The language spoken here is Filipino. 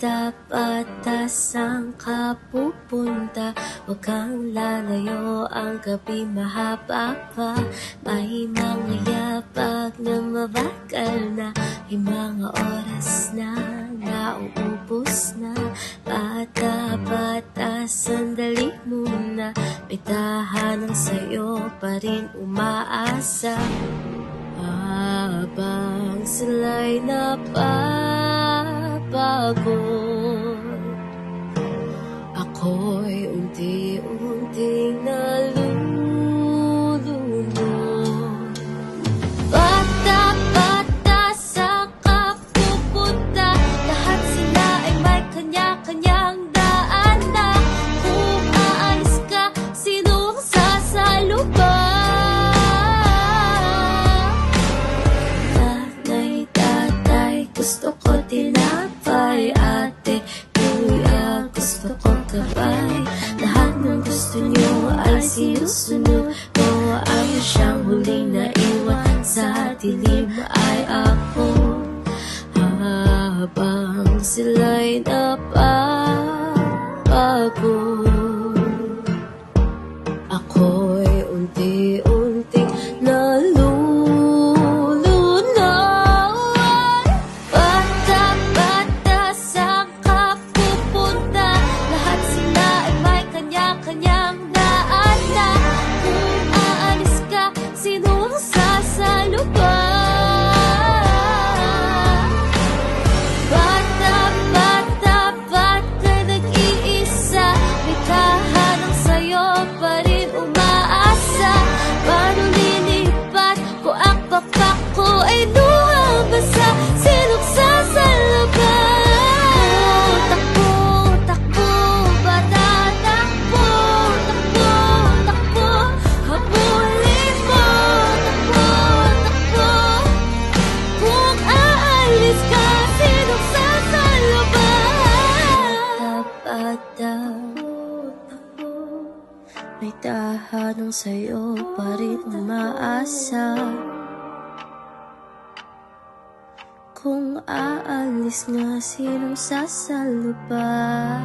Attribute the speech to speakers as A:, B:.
A: Dapat saan ka pupunta? Huwag kang lalayo, ang gabi mahaba pa. May mga yapag na mabagal na, may mga oras na nauubos na. Bata, sandali muna, may tahanan sa'yo pa rin umaasa. Habang sila'y napapagod, ako'y unti-unting nalulunod. Bata, saan ka pupunta? Lahat sila ay may kanya-kanyang daan na. Kung aalis ka, sino ang sasalubong? Gusto ko tinapay, ate, kuya, gusto ko gabay. Lahat ng gusto nyo ay sinusunod ko. Ang siyang huling naiwan sa dilim ay ako. Habang sila'y napapagod, ako'y unti-unting nalulunod. Kanyang daan na. Kung aalis ka, sino ang sasalubong? Bata, ba't ka nag-iisa? May tahanang sa'yo pa rin umaasa. Paano lilipat kung ang papak ko ay luha basa? Sinong sasalubong? May tahanang sa'yo pa rin umaasa. Kung aalis nga, sinong sasalubong?